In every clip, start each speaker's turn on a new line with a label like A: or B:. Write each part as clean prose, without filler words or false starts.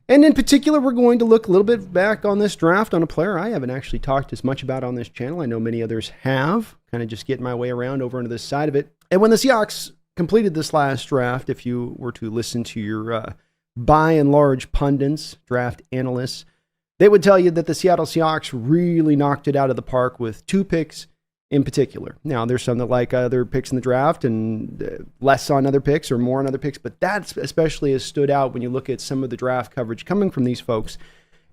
A: And in particular, we're going to look a little bit back on this draft on a player I haven't actually talked as much about on this channel. I know many others have, kind of just getting my way around over into this side of it. And when the Seahawks completed this last draft, if you were to listen to your by and large pundits, draft analysts, they would tell you that the Seattle Seahawks really knocked it out of the park with 2 picks in particular. Now, there's some that like other picks in the draft and less on other picks or more on other picks, but that especially has stood out when you look at some of the draft coverage coming from these folks.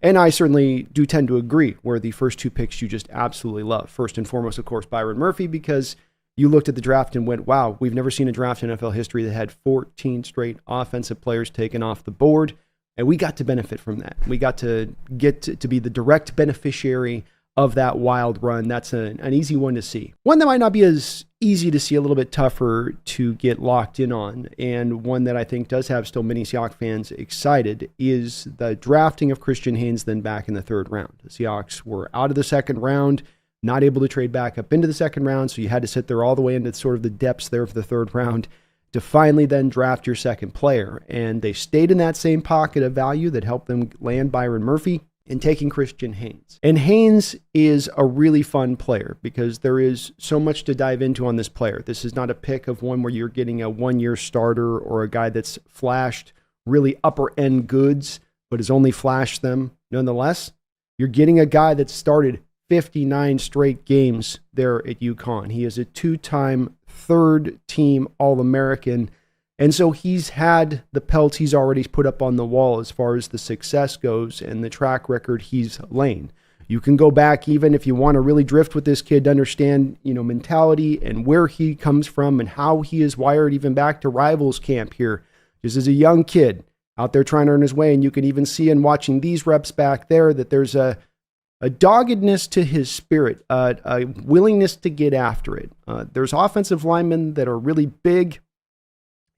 A: And I certainly do tend to agree where the first 2 picks you just absolutely love. First and foremost, of course, Byron Murphy, because you looked at the draft and went, wow, we've never seen a draft in NFL history that had 14 straight offensive players taken off the board. And we got to benefit from that. We got to get to be the direct beneficiary of that wild run. That's an easy one to see. One that might not be as easy to see, a little bit tougher to get locked in on, and one that I think does have still many Seahawks fans excited, is the drafting of Christian Haynes then back in the 3rd round. The Seahawks were out of the 2nd round, not able to trade back up into the 2nd round, so you had to sit there all the way into sort of the depths there of the 3rd round to finally then draft your 2nd player. And they stayed in that same pocket of value that helped them land Byron Murphy in taking Christian Haynes. And Haynes is a really fun player because there is so much to dive into on this player. This is not a pick of one where you're getting a 1-year starter or a guy that's flashed really upper end goods, but has only flashed them. Nonetheless, you're getting a guy that started 59 straight games there at UConn. He is a 2-time 3rd team All-American. And so he's had the pelts he's already put up on the wall as far as the success goes and the track record he's laying. You can go back even if you want to really drift with this kid to understand, mentality and where he comes from and how he is wired even back to Rivals camp here. Just as a young kid out there trying to earn his way. And you can even see in watching these reps back there that there's a doggedness to his spirit, a willingness to get after it. There's offensive linemen that are really big,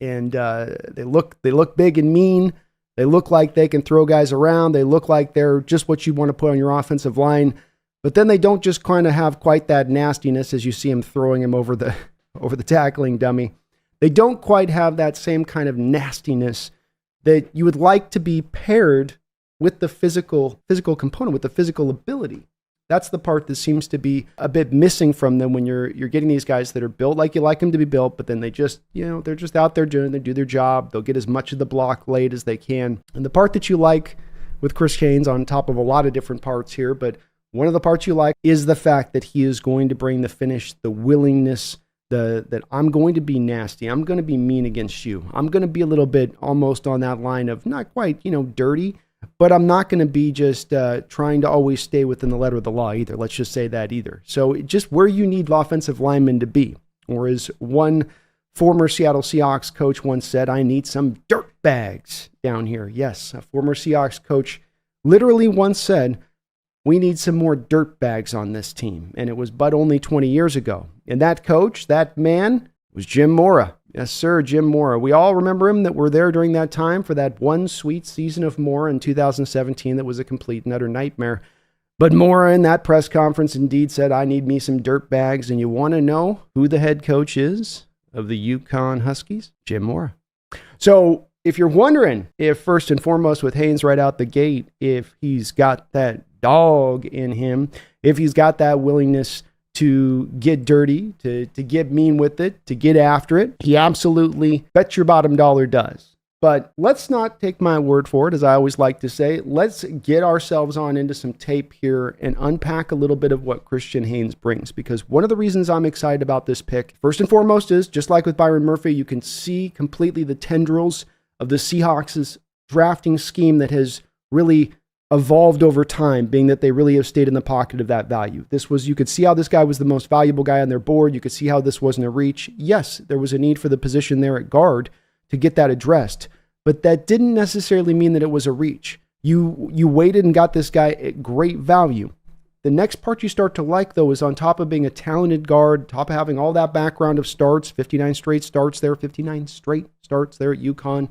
A: and they look big and mean. They look like they can throw guys around. They look like they're just what you want to put on your offensive line. But then they don't just kind of have quite that nastiness as you see him throwing him over the tackling dummy. They don't quite have that same kind of nastiness that you would like to be paired with the physical component, with the physical ability. That's the part that seems to be a bit missing from them when you're getting these guys that are built like you like them to be built, but then they just, they're just out there they do their job. They'll get as much of the block laid as they can. And the part that you like with Chris Haynes, on top of a lot of different parts here, but one of the parts you like is the fact that he is going to bring the finish, the willingness, that I'm going to be nasty. I'm going to be mean against you. I'm going to be a little bit almost on that line of not quite, dirty, but I'm not going to be just trying to always stay within the letter of the law either. Let's just say that either. So just where you need offensive linemen to be. Or as one former Seattle Seahawks coach once said, I need some dirt bags down here. Yes, a former Seahawks coach literally once said, we need some more dirt bags on this team. And it was but only 20 years ago. And that coach, that man, was Jim Mora. Yes, sir, Jim Mora. We all remember him that were there during that time for that one sweet season of Mora in 2017 that was a complete and utter nightmare. But Mora in that press conference indeed said, I need me some dirt bags. And you want to know who the head coach is of the UConn Huskies? Jim Mora. So if you're wondering if first and foremost with Haynes right out the gate, if he's got that dog in him, if he's got that willingness to get dirty, to get mean with it, to get after it, he absolutely, bet your bottom dollar, does. But let's not take my word for it, as I always like to say. Let's get ourselves on into some tape here and unpack a little bit of what Christian Haynes brings. Because one of the reasons I'm excited about this pick, first and foremost, is just like with Byron Murphy, you can see completely the tendrils of the Seahawks' drafting scheme that has really evolved over time, being that they really have stayed in the pocket of that value. You could see how this guy was the most valuable guy on their board. You could see how this wasn't a reach. Yes, there was a need for the position there at guard to get that addressed, but that didn't necessarily mean that it was a reach. You waited and got this guy at great value. The next part you start to like, though, is on top of being a talented guard, top of having all that background of starts, 59 straight starts there at UConn,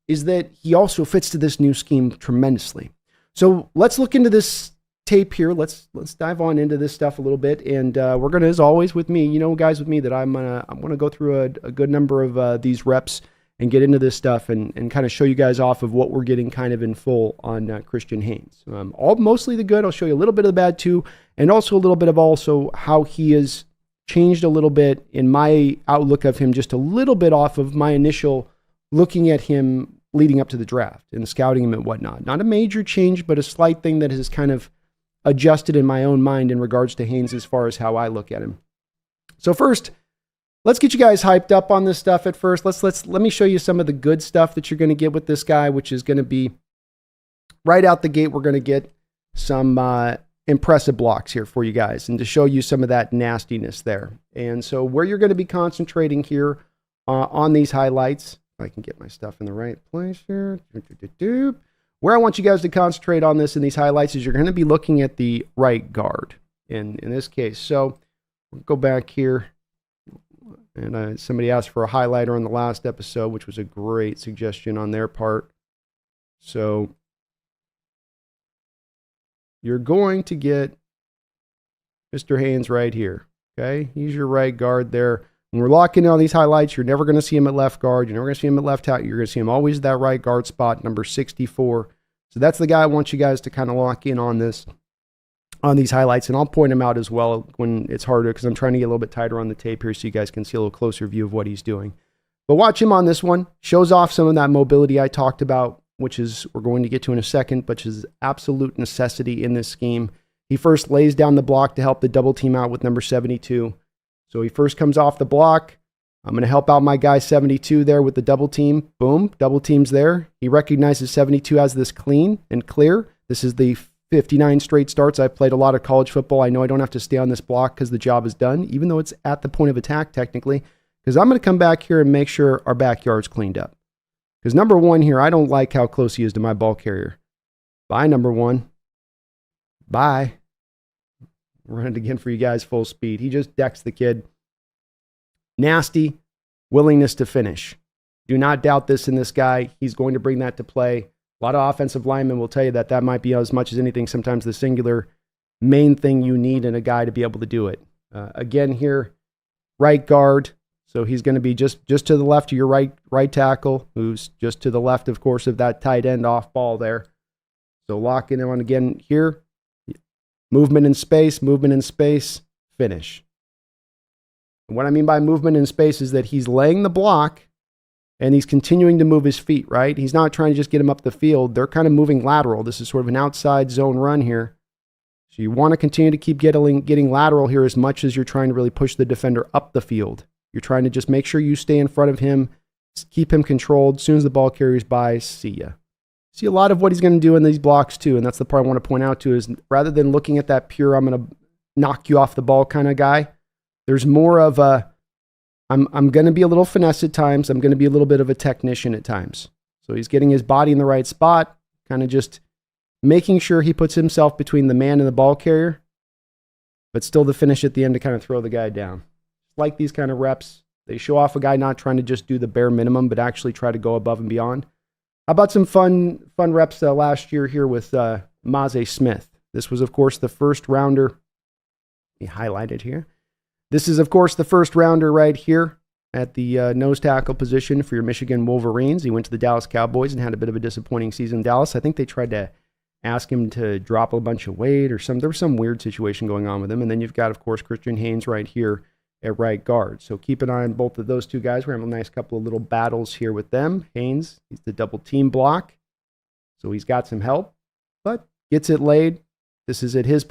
A: is that he also fits to this new scheme tremendously. So let's look into this tape here. Let's dive on into this stuff a little bit. And we're going to, as always with me, guys with me, that I'm going to go through a good number of these reps and get into this stuff and kind of show you guys off of what we're getting kind of in full on Christian Haynes. Mostly the good. I'll show you a little bit of the bad too, and also a little bit of also how he has changed a little bit in my outlook of him, just a little bit off of my initial looking at him leading up to the draft and scouting him and whatnot. Not a major change, but a slight thing that has kind of adjusted in my own mind in regards to Haynes as far as how I look at him. So first, let's get you guys hyped up on this stuff at first. Let me show you some of the good stuff that you're going to get with this guy, which is going to be right out the gate. We're going to get some impressive blocks here for you guys and to show you some of that nastiness there. And so where you're going to be concentrating here on these highlights, if I can get my stuff in the right place here. Where I want you guys to concentrate on this in these highlights is you're going to be looking at the right guard in this case. So we'll go back here. And somebody asked for a highlighter on the last episode, which was a great suggestion on their part. So you're going to get Mr. Haynes right here. Okay, he's your right guard there. When we're locking in on these highlights, you're never going to see him at left guard. You're never going to see him at left tackle. You're going to see him always at that right guard spot, number 64. So that's the guy I want you guys to kind of lock in on this, on these highlights. And I'll point him out as well when it's harder because I'm trying to get a little bit tighter on the tape here so you guys can see a little closer view of what he's doing. But watch him on this one. Shows off some of that mobility I talked about, which is we're going to get to in a second, but is absolute necessity in this scheme. He first lays down the block to help the double team out with number 72. So he first comes off the block. I'm going to help out my guy 72 there with the double team. Boom, double team's there. He recognizes 72 as this clean and clear. This is the 59 straight starts. I've played a lot of college football. I know I don't have to stay on this block because the job is done, even though it's at the point of attack technically, because I'm going to come back here and make sure our backyard's cleaned up. Because number one here, I don't like how close he is to my ball carrier. Bye, number one. Bye. Run it again for you guys full speed. He just decks the kid. Nasty willingness to finish. Do not doubt this in this guy. He's going to bring that to play. A lot of offensive linemen will tell you that that might be as much as anything, sometimes the singular main thing you need in a guy to be able to do it. Again here, right guard. So he's going to be just to the left of your right tackle, who's just to the left, of course, of that tight end off ball there. So locking him on again here. Movement in space, finish. And what I mean by movement in space is that he's laying the block and he's continuing to move his feet, right? He's not trying to just get him up the field. They're kind of moving lateral. This is sort of an outside zone run here. So you want to continue to keep getting lateral here as much as you're trying to really push the defender up the field. You're trying to just make sure you stay in front of him, keep him controlled. As soon as the ball carries by, see ya. See a lot of what he's going to do in these blocks too, and that's the part I want to point out too, is rather than looking at that pure, I'm going to knock you off the ball kind of guy, there's more of a, I'm going to be a little finesse at times. I'm going to be a little bit of a technician at times. So he's getting his body in the right spot, kind of just making sure he puts himself between the man and the ball carrier, but still the finish at the end to kind of throw the guy down. Like these kind of reps, they show off a guy not trying to just do the bare minimum, but actually try to go above and beyond. How about some fun reps last year here with Maze Smith? This was, of course, the first rounder. Let me highlight it here. This is, of course, the first rounder right here at the nose tackle position for your Michigan Wolverines. He went to the Dallas Cowboys and had a bit of a disappointing season in Dallas. I think they tried to ask him to drop a bunch of weight or there was some weird situation going on with him. And then you've got, of course, Christian Haynes right here at right guard. So keep an eye on both of those two guys. We're having a nice couple of little battles here with them. Haynes, he's the double team block. So he's got some help, but gets it laid. This is at his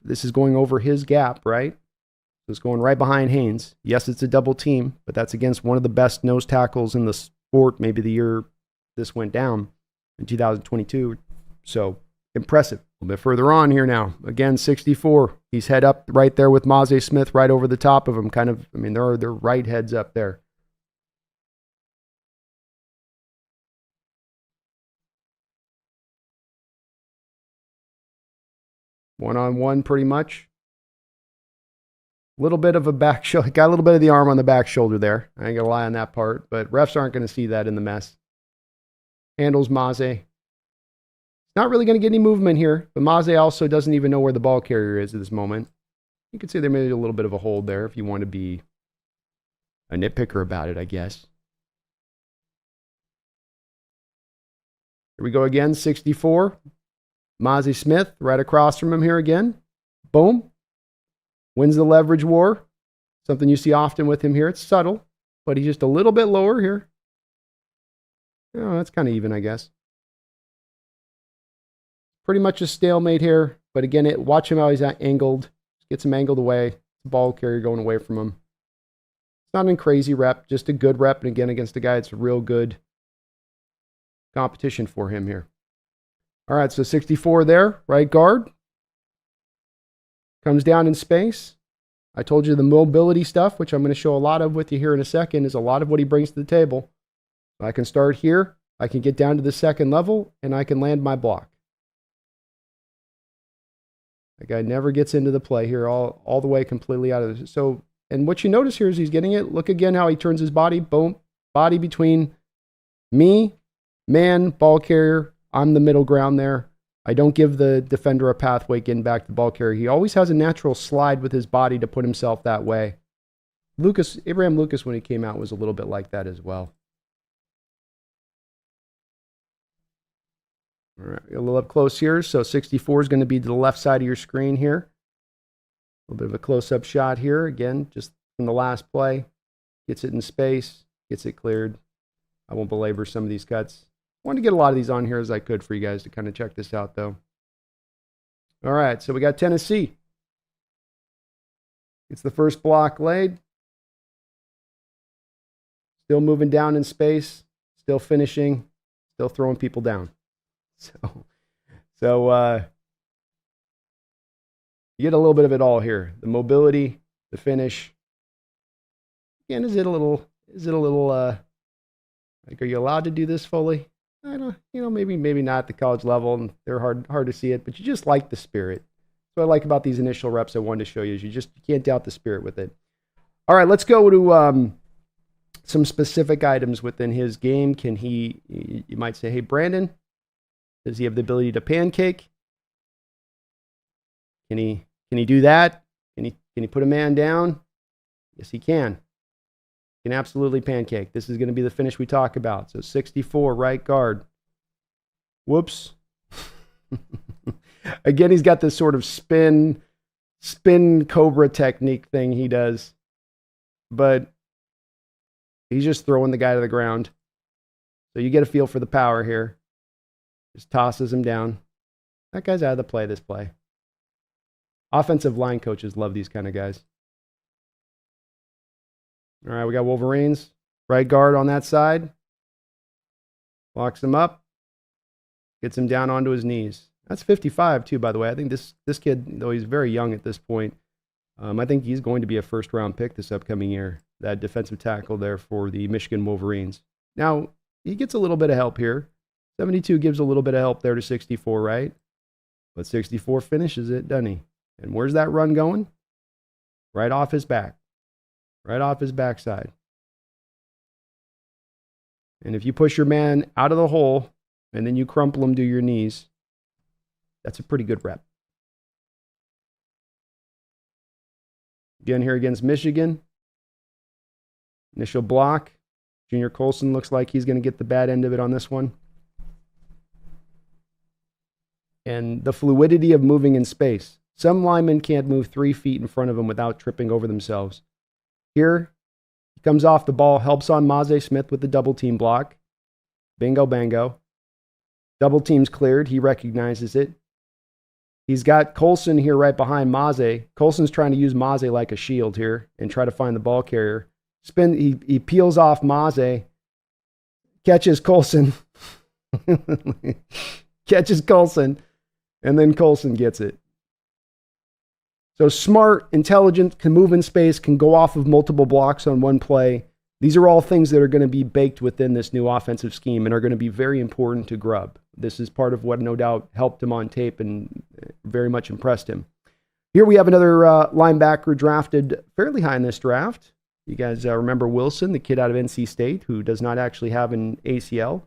A: this is going over his gap, right? So it's going right behind Haynes. Yes, it's a double team, but that's against one of the best nose tackles in the sport, maybe the year this went down in 2022. So impressive. A little bit further on here now. Again, 64. He's head up right there with Maze Smith right over the top of him. Kind of, I mean, they're right heads up there. One-on-one pretty much. A little bit of a back shoulder. Got a little bit of the arm on the back shoulder there. I ain't going to lie on that part, but refs aren't going to see that in the mess. Handles Maze. Not really going to get any movement here, but Maze also doesn't even know where the ball carrier is at this moment. You could say there may be a little bit of a hold there if you want to be a nitpicker about it, I guess. Here we go again, 64. Mozzie Smith right across from him here again. Boom. Wins the leverage war. Something you see often with him here. It's subtle, but he's just a little bit lower here. Oh, that's kind of even, I guess. Pretty much a stalemate here. But again, watch him how he's angled. Gets him angled away. Ball carrier going away from him. It's not a crazy rep, just a good rep. And again, against a guy, it's a real good competition for him here. All right, so 64 there, right guard. Comes down in space. I told you the mobility stuff, which I'm going to show a lot of with you here in a second, is a lot of what he brings to the table. I can start here. I can get down to the second level, and I can land my block. That guy never gets into the play here, all the way completely out of this. So, and what you notice here is he's getting it. Look again how he turns his body. Boom. Body between me, man, ball carrier. I'm the middle ground there. I don't give the defender a pathway getting back to the ball carrier. He always has a natural slide with his body to put himself that way. Abraham Lucas, when he came out, was a little bit like that as well. All right, a little up close here. So 64 is going to be to the left side of your screen here. A little bit of a close-up shot here. Again, just from the last play. Gets it in space. Gets it cleared. I won't belabor some of these cuts. I wanted to get a lot of these on here as I could for you guys to kind of check this out, though. All right, so we got Tennessee. It's the first block laid. Still moving down in space. Still finishing. Still throwing people down. So you get a little bit of it all here. The mobility, the finish. Again, is it a little like, are you allowed to do this fully? I don't, maybe not at the college level, and they're hard to see it, but you just like the spirit. What I like about these initial reps I wanted to show you is you can't doubt the spirit with it. All right, let's go to some specific items within his game. Can he, you might say, hey, Brandon, does he have the ability to pancake? Can he do that? Can he put a man down? Yes, he can. He can absolutely pancake. This is going to be the finish we talk about. So 64, right guard. Whoops. Again, he's got this sort of spin cobra technique thing he does. But he's just throwing the guy to the ground. So you get a feel for the power here. Just tosses him down. That guy's out of the play this play. Offensive line coaches love these kind of guys. All right, we got Wolverines. Right guard on that side. Locks him up. Gets him down onto his knees. That's 55 too, by the way. I think this kid, though he's very young at this point, I think he's going to be a first-round pick this upcoming year. That defensive tackle there for the Michigan Wolverines. Now, he gets a little bit of help here. 72 gives a little bit of help there to 64, right? But 64 finishes it, doesn't he? And where's that run going? Right off his back. Right off his backside. And if you push your man out of the hole and then you crumple him to your knees, that's a pretty good rep. Again, here against Michigan. Initial block. Junior Colson looks like he's going to get the bad end of it on this one. And the fluidity of moving in space. Some linemen can't move 3 feet in front of them without tripping over themselves. Here, he comes off the ball, helps on Mozzie Smith with the double team block. Bingo, bango. Double team's cleared. He recognizes it. He's got Colson here right behind Mozzie. Colson's trying to use Mozzie like a shield here and try to find the ball carrier. He peels off Mozzie, catches Colson. Catches Colson, and then Colson gets it. So smart, intelligent, can move in space, can go off of multiple blocks on one play. These are all things that are going to be baked within this new offensive scheme and are going to be very important to Grubb. This is part of what no doubt helped him on tape and very much impressed him. Here we have another linebacker drafted fairly high in this draft. You guys remember Wilson, the kid out of NC State, who does not actually have an ACL.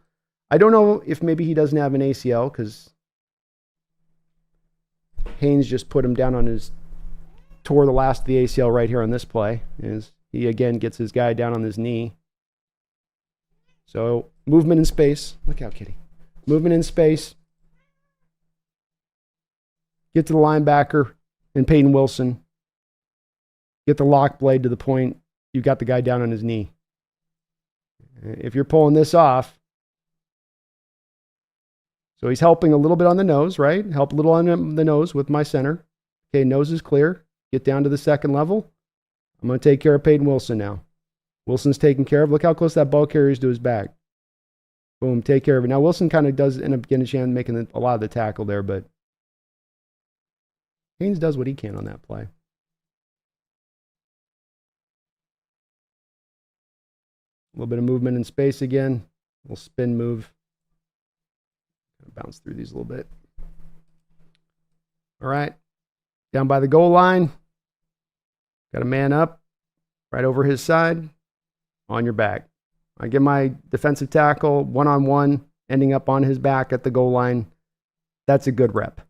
A: I don't know if maybe he doesn't have an ACL because Haynes just put him down on tore the last of the ACL right here on this play. He again gets his guy down on his knee. So movement in space. Look out, kitty. movement in space. Get to the linebacker and Peyton Wilson. Get the lock blade to the point you've got the guy down on his knee. If you're pulling this off, so he's helping a little bit on the nose, right? Help a little on the nose with my center. Okay, nose is clear. Get down to the second level. I'm going to take care of Peyton Wilson now. Wilson's taken care of. Look how close that ball carrier is to his back. Boom, take care of it. Now, Wilson kind of does end up getting a chance making a lot of the tackle there, but Haynes does what he can on that play. A little bit of movement in space again. A little spin move. Bounce through these a little bit. All right. Down by the goal line. Got a man up. Right over his side. On your back. I get my defensive tackle one-on-one, ending up on his back at the goal line. That's a good rep.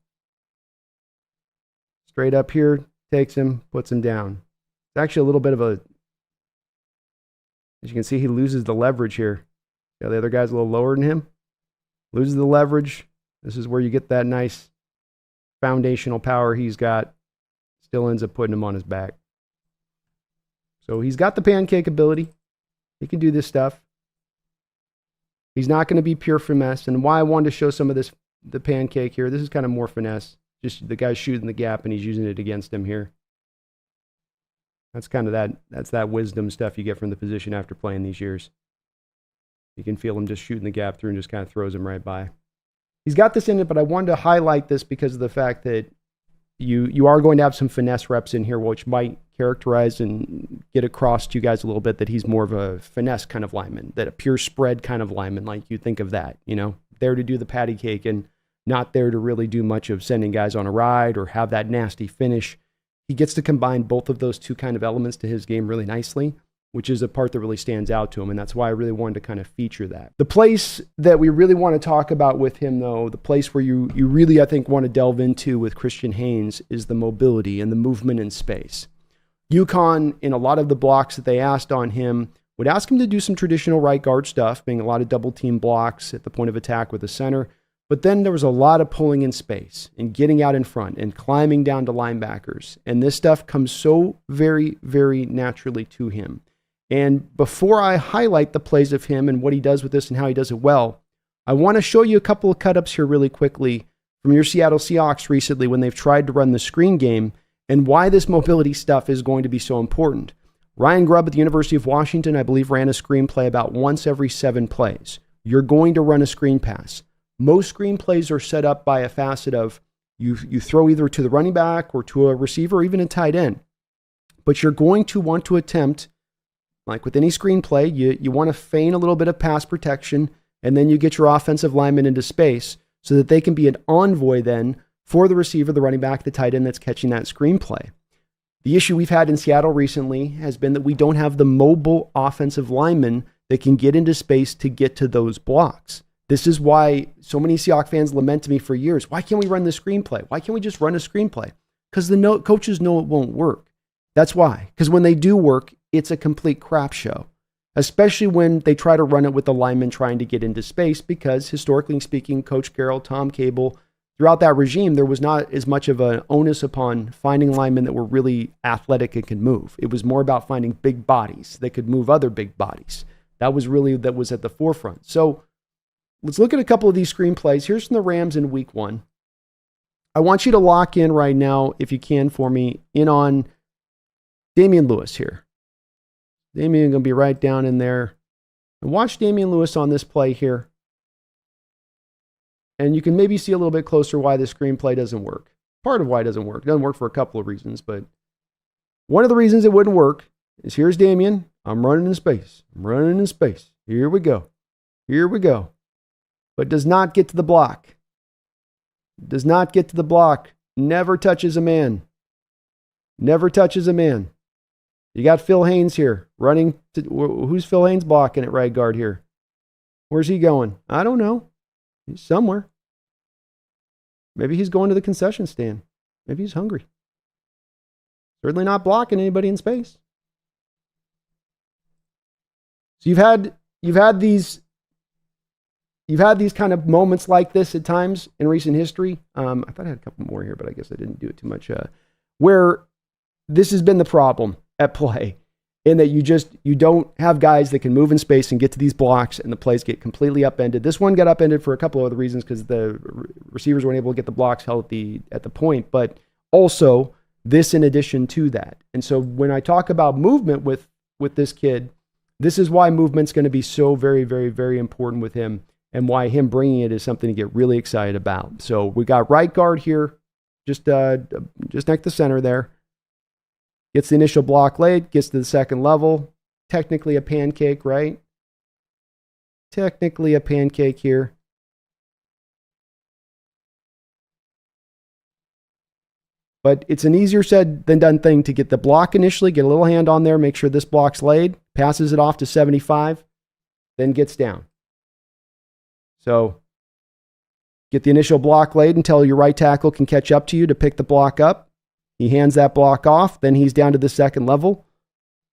A: Straight up here. Takes him. Puts him down. It's actually a little bit of a... As you can see, he loses the leverage here. Yeah, the other guy's a little lower than him. Loses the leverage. This is where you get that nice foundational power he's got. Still ends up putting him on his back. So he's got the pancake ability. He can do this stuff. He's not going to be pure finesse. And why I wanted to show some of this, the pancake here, this is kind of more finesse. Just the guy's shooting the gap and he's using it against him here. That's kind of that's that wisdom stuff you get from the position after playing these years. You can feel him just shooting the gap through and just kind of throws him right by. He's got this in it, but I wanted to highlight this because of the fact that you are going to have some finesse reps in here, which might characterize and get across to you guys a little bit that he's more of a finesse kind of lineman, that a pure spread kind of lineman, like you think of that, you know, there to do the patty cake and not there to really do much of sending guys on a ride or have that nasty finish. He gets to combine both of those two kind of elements to his game really nicely, which is a part that really stands out to him. And that's why I really wanted to kind of feature that. The place that we really want to talk about with him, though, the place where you really, I think, want to delve into with Christian Haynes is the mobility and the movement in space. UConn, in a lot of the blocks that they asked on him, would ask him to do some traditional right guard stuff, being a lot of double team blocks at the point of attack with the center. But then there was a lot of pulling in space and getting out in front and climbing down to linebackers. And this stuff comes so very, very naturally to him. And before I highlight the plays of him and what he does with this and how he does it well, I want to show you a couple of cut-ups here really quickly from your Seattle Seahawks recently when they've tried to run the screen game and why this mobility stuff is going to be so important. Ryan Grubb at the University of Washington, I believe, ran a screen play about once every 7 plays. You're going to run a screen pass. Most screen plays are set up by a facet of you throw either to the running back or to a receiver or even a tight end. But you're going to want to attempt, like with any screenplay, you want to feign a little bit of pass protection, and then you get your offensive lineman into space so that they can be an envoy then for the receiver, the running back, the tight end that's catching that screenplay. The issue we've had in Seattle recently has been that we don't have the mobile offensive lineman that can get into space to get to those blocks. This is why so many Seahawks fans lament to me for years, why can't we run the screenplay? Why can't we just run a screenplay? Because the coaches know it won't work. That's why. Because when they do work, it's a complete crap show, especially when they try to run it with the lineman trying to get into space, because historically speaking, Coach Carroll, Tom Cable, throughout that regime, there was not as much of an onus upon finding linemen that were really athletic and could move. It was more about finding big bodies that could move other big bodies. That was at the forefront. So let's look at a couple of these screenplays. Here's from the Rams in week 1. I want you to lock in right now, if you can for me, in on Damian Lewis here. Damian going to be right down in there. And watch Damian Lewis on this play here. And you can maybe see a little bit closer why this screenplay doesn't work. Part of why it doesn't work. It doesn't work for a couple of reasons, but one of the reasons it wouldn't work is here's Damian. I'm running in space. I'm running in space. Here we go. Here we go. But does not get to the block. Does not get to the block. Never touches a man. Never touches a man. You got Phil Haynes here running. Who's Phil Haynes blocking at right guard here? Where's he going? I don't know. He's somewhere. Maybe he's going to the concession stand. Maybe he's hungry. Certainly not blocking anybody in space. So you've had these you've had these kind of moments like this at times in recent history. I thought I had a couple more here, but I guess I didn't do it too much. Where this has been the problem at play, in that you don't have guys that can move in space and get to these blocks, and the plays get completely upended. This one got upended for a couple of other reasons, because the receivers weren't able to get the blocks held at the point, but also this in addition to that. And so when I talk about movement with this kid, this is why movement's going to be so very, very, very important with him, and why him bringing it is something to get really excited about. So we got right guard here, just next to the center there. Gets the initial block laid, gets to the second level. Technically a pancake, right? Technically a pancake here. But it's an easier said than done thing to get the block initially, get a little hand on there, make sure this block's laid, passes it off to 75, then gets down. So get the initial block laid until your right tackle can catch up to you to pick the block up. He hands that block off, then he's down to the second level.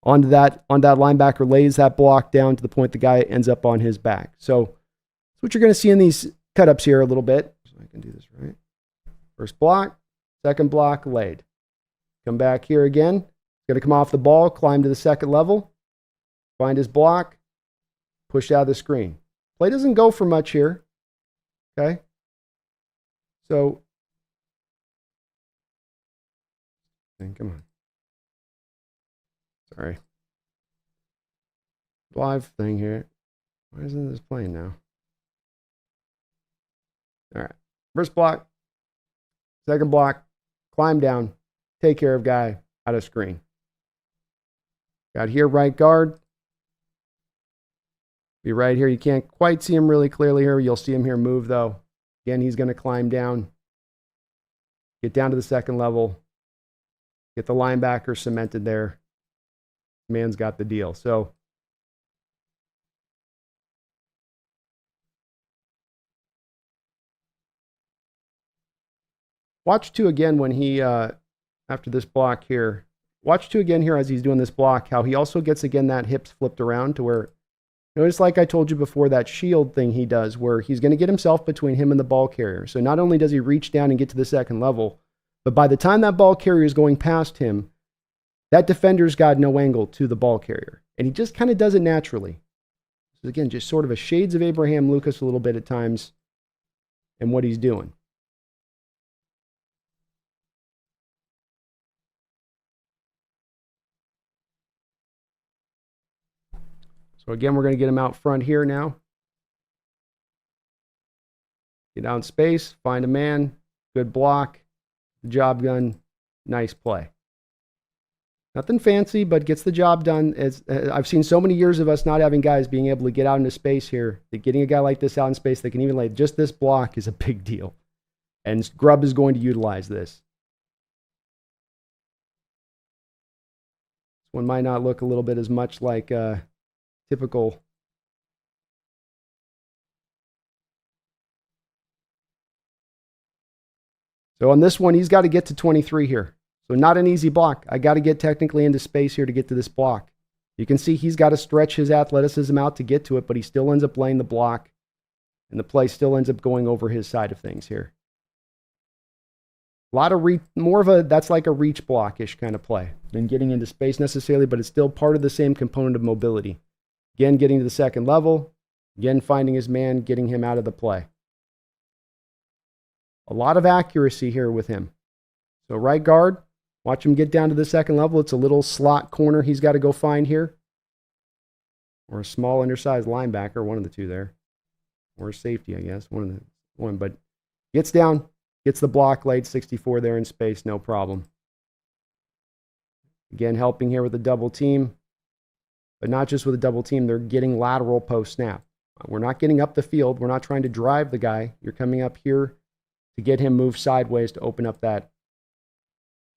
A: On that linebacker lays that block down to the point the guy ends up on his back. So that's what you're going to see in these cut-ups here a little bit. So I can do this right. First block, second block laid. Come back here again. Going to come off the ball, climb to the second level, find his block, push out of the screen. Play doesn't go for much here. Okay? So, come on. Sorry. Live thing here. Why isn't this playing now? All right. First block. Second block. Climb down. Take care of guy out of screen. Got here right guard. Be right here. You can't quite see him really clearly here. You'll see him here move though. Again, he's going to climb down. Get down to the second level. Get the linebacker cemented there. Man's got the deal. So watch two again when he, after this block here. Watch two again here as he's doing this block, how he also gets again that hips flipped around to where, notice like I told you before, that shield thing he does where he's going to get himself between him and the ball carrier. So not only does he reach down and get to the second level, but by the time that ball carrier is going past him, that defender's got no angle to the ball carrier. And he just kind of does it naturally. So again, just sort of a shades of Abraham Lucas a little bit at times and what he's doing. So again, we're going to get him out front here now. Get out in space, find a man, good block, job done, nice play. Nothing fancy, but gets the job done. I've seen so many years of us not having guys being able to get out into space here, that getting a guy like this out in space that can even lay just this block is a big deal. And Grubb is going to utilize this. This one might not look a little bit as much like typical. So on this one, he's got to get to 23 here. So not an easy block. I got to get technically into space here to get to this block. You can see he's got to stretch his athleticism out to get to it, but he still ends up laying the block, and the play still ends up going over his side of things here. A lot of more of a, that's like a reach block-ish kind of play than getting into space necessarily, but it's still part of the same component of mobility. Again, getting to the second level. Again, finding his man, getting him out of the play. A lot of accuracy here with him. So right guard, watch him get down to the second level. It's a little slot corner he's got to go find here. Or a small undersized linebacker, one of the two there. Or a safety, I guess. One, but gets down, gets the block laid, 64 there in space, no problem. Again, helping here with the double team. But not just with a double team, they're getting lateral post snap. We're not getting up the field. We're not trying to drive the guy. You're coming up here to get him moved sideways to open up that.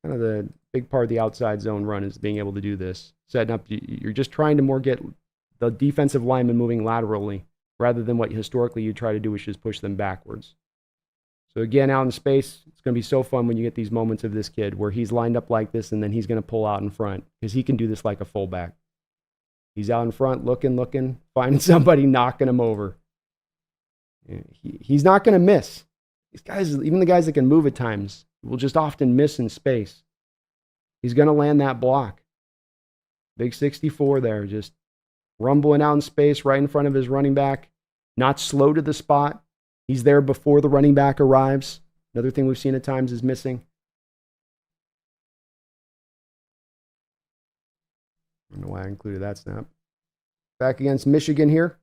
A: Kind of the big part of the outside zone run is being able to do this. Setting up, you're just trying to more get the defensive lineman moving laterally rather than what historically you try to do, which is push them backwards. So again, out in space, it's going to be so fun when you get these moments of this kid where he's lined up like this and then he's going to pull out in front because he can do this like a fullback. He's out in front looking, finding somebody, knocking him over. He's not going to miss. These guys, even the guys that can move at times, will just often miss in space. He's going to land that block. Big 64 there, just rumbling out in space right in front of his running back. Not slow to the spot. He's there before the running back arrives. Another thing we've seen at times is missing. I don't know why I included that snap. Back against Michigan here.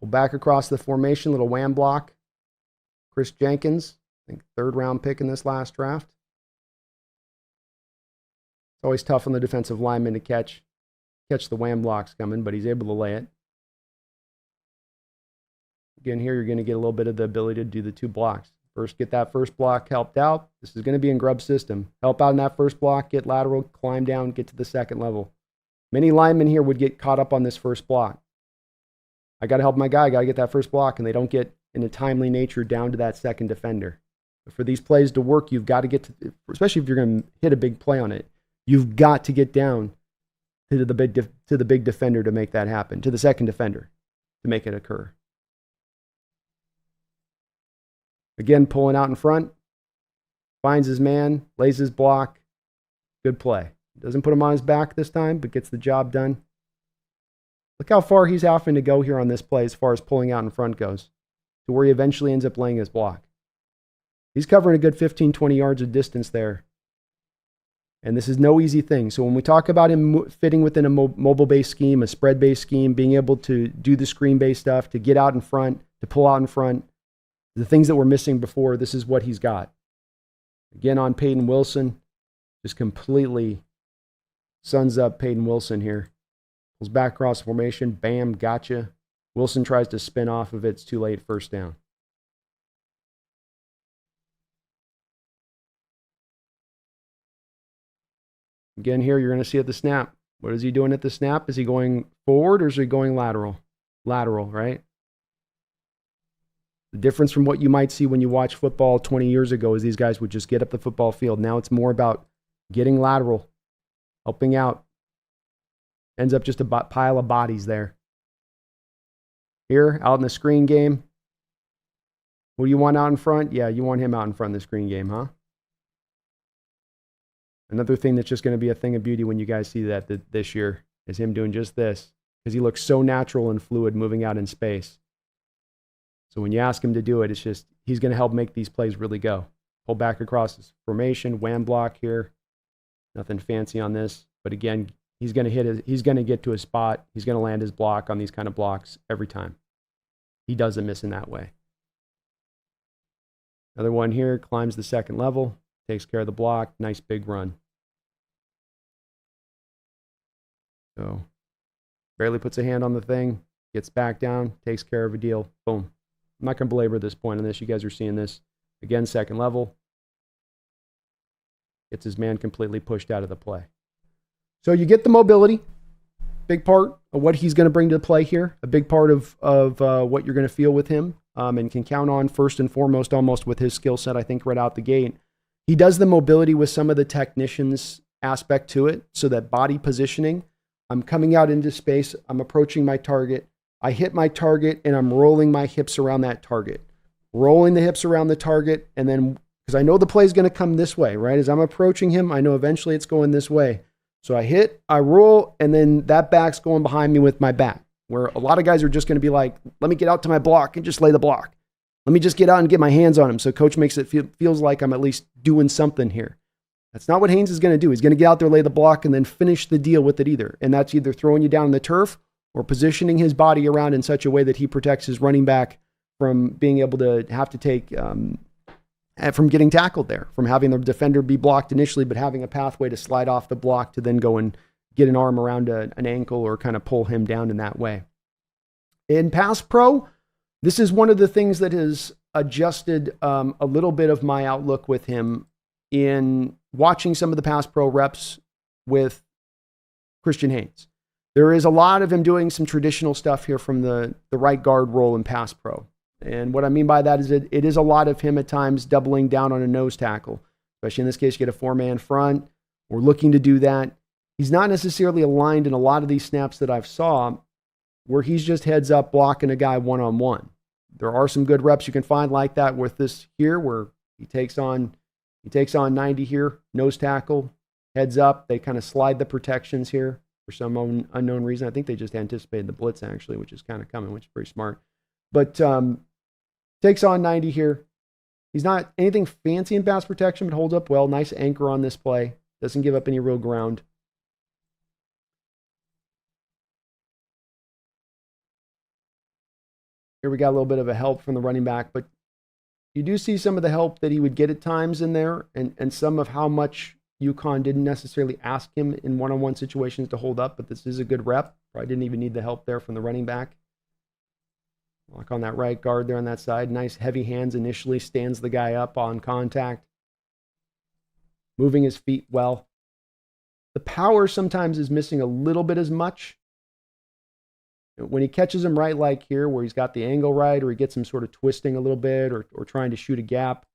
A: Pull back across the formation, little wham block. Chris Jenkins, I think 3rd round pick in this last draft. It's always tough on the defensive lineman to catch the wham blocks coming, but he's able to lay it. Again, here you're going to get a little bit of the ability to do the 2 blocks. First, get that first block helped out. This is going to be in grub system. Help out in that first block, get lateral, climb down, get to the second level. Many linemen here would get caught up on this first block. I got to help my guy, got to get that first block, and they don't get in a timely nature down to that second defender. But for these plays to work, you've got to get to, especially if you're going to hit a big play on it, you've got to get down to the big defender to make that happen, to the second defender to make it occur. Again, pulling out in front, finds his man, lays his block. Good play. Doesn't put him on his back this time, but gets the job done. Look how far he's having to go here on this play as far as pulling out in front goes, to where he eventually ends up laying his block. He's covering a good 15, 20 yards of distance there. And this is no easy thing. So when we talk about him fitting within a mobile-based scheme, a spread-based scheme, being able to do the screen-based stuff, to get out in front, to pull out in front, the things that were missing before, this is what he's got. Again, on Peyton Wilson, just completely suns up Peyton Wilson here. Pulls back across formation, bam, gotcha. Wilson tries to spin off of it, it's too late, first down. Again, here you're going to see at the snap. What is he doing at the snap? Is he going forward or is he going lateral? Lateral, right? The difference from what you might see when you watch football 20 years ago is these guys would just get up the football field. Now it's more about getting lateral, helping out. Ends up just a pile of bodies there. Here, out in the screen game. Who do you want out in front? Yeah, you want him out in front in the screen game, huh? Another thing that's just going to be a thing of beauty when you guys see that this year is him doing just this, because he looks so natural and fluid moving out in space. So when you ask him to do it, it's just, he's going to help make these plays really go. Pull back across his formation, wham block here. Nothing fancy on this. But again, he's going to get to his spot. He's going to land his block on these kind of blocks every time. He doesn't miss in that way. Another one here, climbs the second level, takes care of the block. Nice big run. So barely puts a hand on the thing, gets back down, takes care of a deal. Boom. I'm not going to belabor this point on this. You guys are seeing this. Again, second level. Gets his man completely pushed out of the play. So you get the mobility. Big part of what he's going to bring to the play here. A big part of what you're going to feel with him, and can count on first and foremost almost with his skill set, I think, right out the gate. He does the mobility with some of the technicians aspect to it, so that body positioning. I'm coming out into space. I'm approaching my target. I hit my target and I'm rolling my hips around that target. Rolling the hips around the target, and then, because I know the play is going to come this way, right? As I'm approaching him, I know eventually it's going this way. So I hit, I roll, and then that back's going behind me with my back. Where a lot of guys are just going to be like, let me get out to my block and just lay the block. Let me just get out and get my hands on him. So coach makes it feels like I'm at least doing something here. That's not what Haynes is going to do. He's going to get out there, lay the block, and then finish the deal with it either. And that's either throwing you down on the turf or positioning his body around in such a way that he protects his running back from being able to have to take, from getting tackled there, from having the defender be blocked initially, but having a pathway to slide off the block to then go and get an arm around an ankle or kind of pull him down in that way. In pass pro, this is one of the things that has adjusted a little bit of my outlook with him in watching some of the pass pro reps with Christian Haynes. There is a lot of him doing some traditional stuff here from the right guard role in pass pro. And what I mean by that is it is a lot of him at times doubling down on a nose tackle. Especially in this case, you get a four-man front. We're looking to do that. He's not necessarily aligned in a lot of these snaps that I've saw where he's just heads up blocking a guy one-on-one. There are some good reps you can find like that with this here, where he takes on 90 here, nose tackle, heads up. They kind of slide the protections here for some unknown reason. I think they just anticipated the blitz, actually, which is kind of coming, which is pretty smart. But takes on 90 here. He's not anything fancy in pass protection, but holds up well. Nice anchor on this play. Doesn't give up any real ground. Here we got a little bit of a help from the running back, but you do see some of the help that he would get at times in there, and some of how much UConn didn't necessarily ask him in one-on-one situations to hold up, but this is a good rep. Probably didn't even need the help there from the running back. Lock on that right guard there on that side. Nice heavy hands initially, stands the guy up on contact. Moving his feet well. The power sometimes is missing a little bit as much. When he catches him right like here, where he's got the angle right, or he gets him sort of twisting a little bit, or trying to shoot a gap,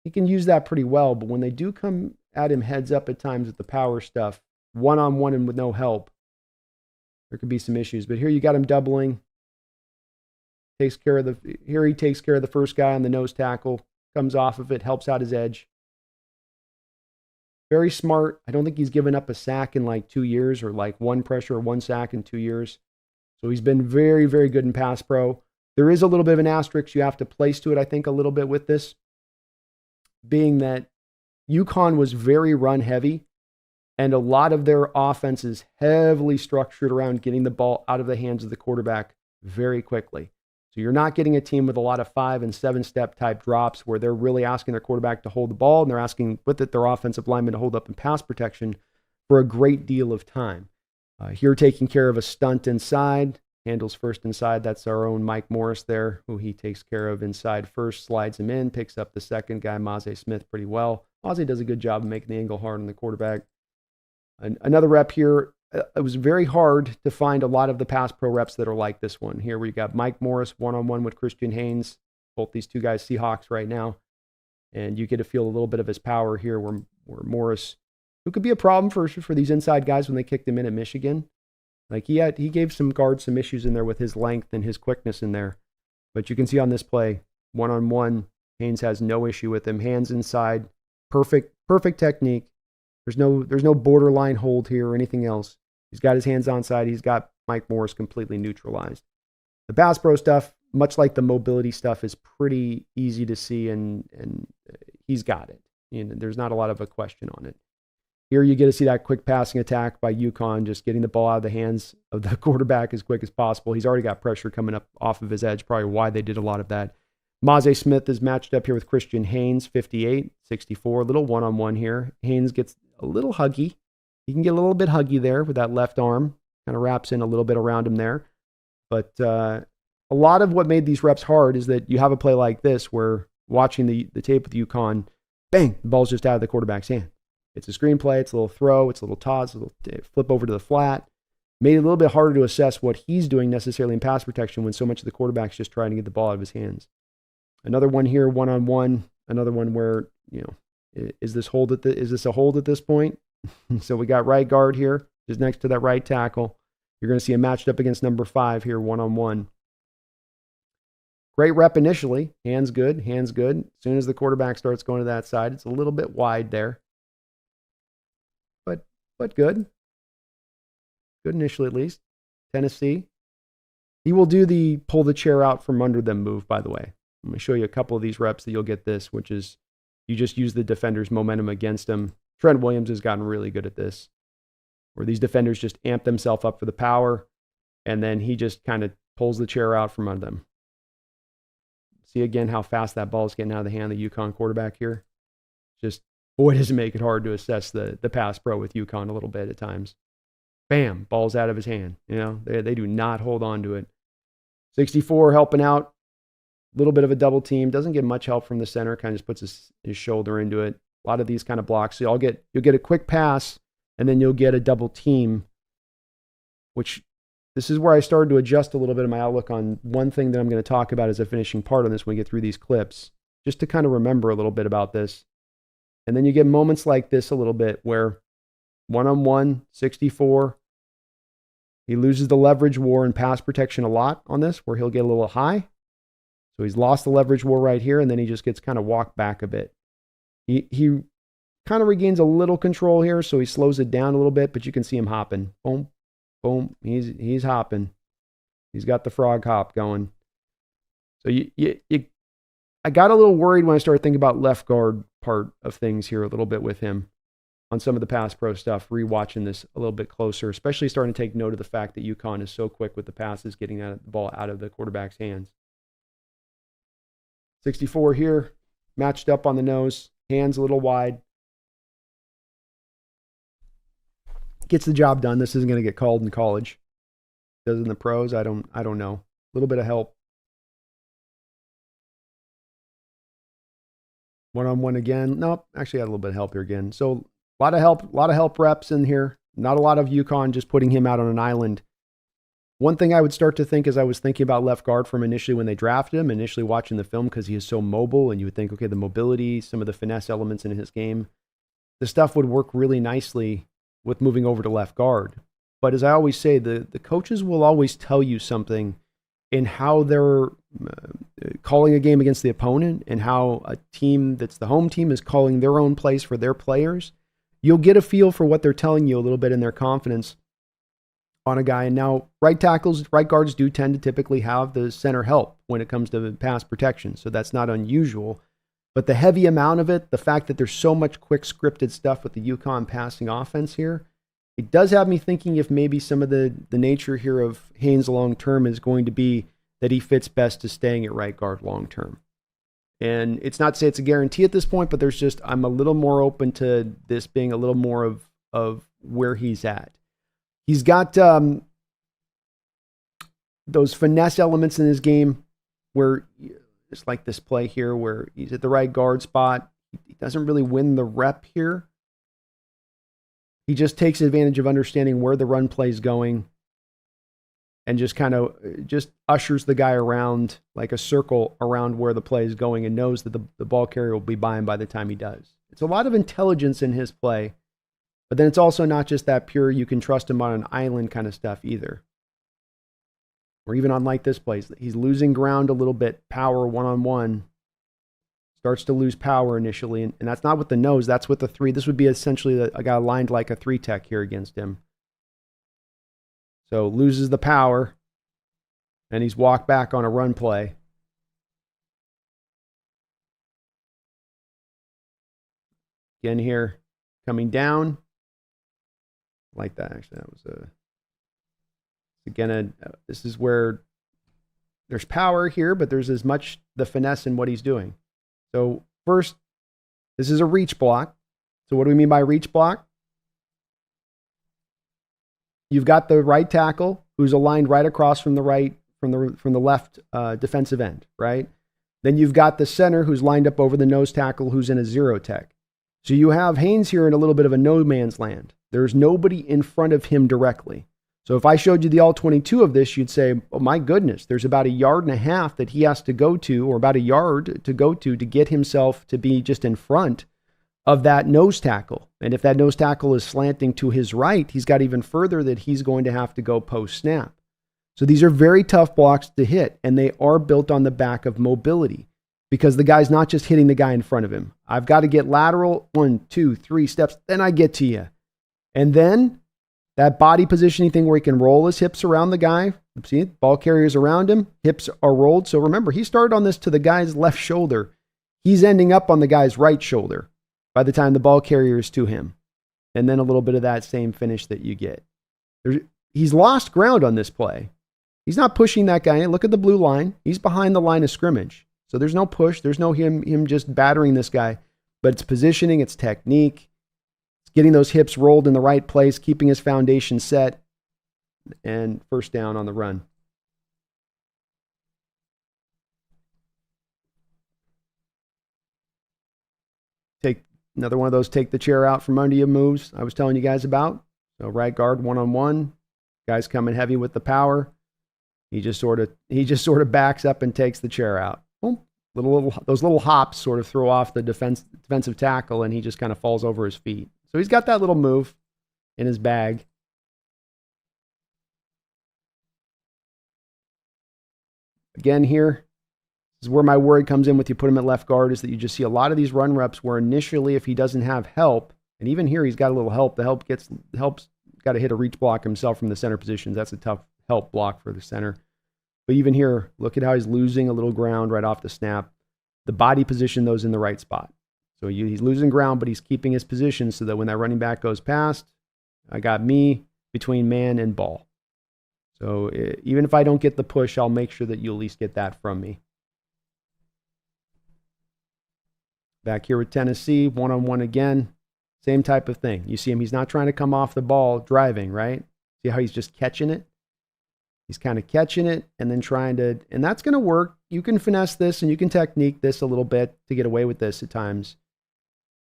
A: he can use that pretty well. But when they do come at him heads up at times with the power stuff, one-on-one and with no help, there could be some issues. But here you got him doubling. He takes care of the first guy on the nose tackle, comes off of it, helps out his edge. Very smart. I don't think he's given up a sack in like 2 years, or like one pressure or one sack in 2 years. So he's been very, very good in pass pro. There is a little bit of an asterisk you have to place to it, I think, a little bit with this, being that UConn was very run heavy, and a lot of their offense is heavily structured around getting the ball out of the hands of the quarterback very quickly. So you're not getting a team with a lot of 5 and 7 step type drops where they're really asking their quarterback to hold the ball, and they're asking with it their offensive lineman to hold up in pass protection for a great deal of time. Here taking care of a stunt inside, handles first inside. That's our own Mike Morris there, who he takes care of inside first, slides him in, picks up the second guy, Maze Smith, pretty well. Maze does a good job of making the angle hard on the quarterback. Another rep here. It was very hard to find a lot of the pass pro reps that are like this one. Here we got Mike Morris one-on-one with Christian Haynes. Both these two guys Seahawks right now. And you get to feel a little bit of his power here where Morris, who could be a problem for these inside guys when they kicked him in at Michigan. Like he gave some guards some issues in there with his length and his quickness in there. But you can see on this play, one-on-one, Haynes has no issue with him. Hands inside, perfect technique. There's no borderline hold here or anything else. He's got his hands onside. He's got Mike Morris completely neutralized. The pass pro stuff, much like the mobility stuff, is pretty easy to see, and he's got it. There's not a lot of a question on it. Here you get to see that quick passing attack by UConn, just getting the ball out of the hands of the quarterback as quick as possible. He's already got pressure coming up off of his edge, probably why they did a lot of that. Maze Smith is matched up here with Christian Haynes, 58, 64, a little one-on-one here. Haynes gets a little huggy. He can get a little bit huggy there with that left arm. Kind of wraps in a little bit around him there. But a lot of what made these reps hard is that you have a play like this where watching the tape with UConn, bang, the ball's just out of the quarterback's hand. It's a screen play, it's a little throw, it's a little toss, a little flip over to the flat. Made it a little bit harder to assess what he's doing necessarily in pass protection when so much of the quarterback's just trying to get the ball out of his hands. Another one here, one-on-one. Another one where, is this a hold at this point? So we got right guard here, just next to that right tackle. You're going to see him matched up against number 5 here, one-on-one. Great rep initially. Hands good. As soon as the quarterback starts going to that side, it's a little bit wide there. But good. Good initially, at least. Tennessee. He will do the pull the chair out from under them move, by the way. I'm going to show you a couple of these reps that you'll get this, which is you just use the defender's momentum against him. Trent Williams has gotten really good at this, where these defenders just amp themselves up for the power, and then he just kind of pulls the chair out from under them. See again how fast that ball is getting out of the hand of the UConn quarterback here. Just, boy, does it make it hard to assess the pass pro with UConn a little bit at times. Bam, ball's out of his hand. They do not hold on to it. 64 helping out. A little bit of a double team. Doesn't get much help from the center. Kind of just puts his shoulder into it. A lot of these kind of blocks. So you'll get a quick pass, and then you'll get a double team, which this is where I started to adjust a little bit of my outlook on one thing that I'm going to talk about as a finishing part on this when we get through these clips, just to kind of remember a little bit about this. And then you get moments like this a little bit where one-on-one, 64, He loses the leverage war and pass protection a lot on this, where he'll get a little high. So he's lost the leverage war right here, and then he just gets kind of walked back a bit. He kind of regains a little control here, so he slows it down a little bit, but you can see him hopping. Boom, boom. He's hopping. He's got the frog hop going. So I got a little worried when I started thinking about left guard part of things here a little bit with him on some of the pass pro stuff, rewatching this a little bit closer, especially starting to take note of the fact that UConn is so quick with the passes, getting the ball out of the quarterback's hands. 64 here, matched up on the nose, hands a little wide. Gets the job done. This isn't going to get called in college. Does in the pros, I don't know. A little bit of help. One-on-one again. Nope, actually got a little bit of help here again. So a lot of help reps in here. Not a lot of UConn just putting him out on an island. One thing I would start to think as I was thinking about left guard from initially when they drafted him, initially watching the film, because he is so mobile, and you would think, okay, the mobility, some of the finesse elements in his game, the stuff would work really nicely with moving over to left guard. But as I always say, the coaches will always tell you something in how they're calling a game against the opponent and how a team that's the home team is calling their own plays for their players. You'll get a feel for what they're telling you a little bit in their confidence on a guy. And now right guards do tend to typically have the center help when it comes to pass protection. So that's not unusual. But the heavy amount of it, the fact that there's so much quick scripted stuff with the UConn passing offense here, it does have me thinking if maybe some of the nature here of Haynes long term is going to be that he fits best to staying at right guard long term. And it's not to say it's a guarantee at this point, but I'm a little more open to this being a little more of where he's at. He's got those finesse elements in his game where it's like this play here where he's at the right guard spot. He doesn't really win the rep here. He just takes advantage of understanding where the run play is going and just kind of ushers the guy around like a circle around where the play is going and knows that the ball carrier will be by him by the time he does. It's a lot of intelligence in his play, but then it's also not just that pure, you can trust him on an island kind of stuff either. Or even on like this play, he's losing ground a little bit, power one-on-one. Starts to lose power initially, and that's not with the nose, that's with the three. This would be essentially a guy lined like a three tech here against him. So loses the power, and he's walked back on a run play. Again here, coming down. Like that, actually. That was this is where there's power here, but there's as much the finesse in what he's doing. So first, this is a reach block. So what do we mean by reach block? You've got the right tackle who's aligned right across from the left defensive end, right? Then you've got the center who's lined up over the nose tackle who's in a zero tech. So you have Haynes here in a little bit of a no man's land. There's nobody in front of him directly. So if I showed you the all 22 of this, you'd say, oh my goodness, there's about 1.5 yards that he has to go to, or about 1 yard to go to get himself to be just in front of that nose tackle. And if that nose tackle is slanting to his right, he's got even further that he's going to have to go post snap. So these are very tough blocks to hit, and they are built on the back of mobility because the guy's not just hitting the guy in front of him. I've got to get lateral 1, 2, 3 steps, then I get to you. And then that body positioning thing where he can roll his hips around the guy. See, ball carrier's around him, hips are rolled. So remember, he started on this to the guy's left shoulder. He's ending up on the guy's right shoulder by the time the ball carrier is to him. And then a little bit of that same finish that you get. He's lost ground on this play. He's not pushing that guy in. Look at the blue line. He's behind the line of scrimmage. So there's no push. There's no him just battering this guy. But it's positioning, it's technique. Getting those hips rolled in the right place, keeping his foundation set, and first down on the run. Take another one of those take the chair out from under you moves I was telling you guys about. So right guard one-on-one. Guy's coming heavy with the power. He just sort of backs up and takes the chair out. Boom. Those little hops sort of throw off the defensive tackle, and he just kind of falls over his feet. So he's got that little move in his bag. Again here, this is where my worry comes in with you put him at left guard, is that you just see a lot of these run reps where initially if he doesn't have help, and even here he's got a little help, the help's got to hit a reach block himself from the center positions. That's a tough help block for the center. But even here, look at how he's losing a little ground right off the snap. The body position, though, is in the right spot. So he's losing ground, but he's keeping his position so that when that running back goes past, I got me between man and ball. So even if I don't get the push, I'll make sure that you at least get that from me. Back here with Tennessee, one-on-one again. Same type of thing. You see him, he's not trying to come off the ball driving, right? See how he's just catching it? He's kind of catching it and then trying to, and that's going to work. You can finesse this and you can technique this a little bit to get away with this at times.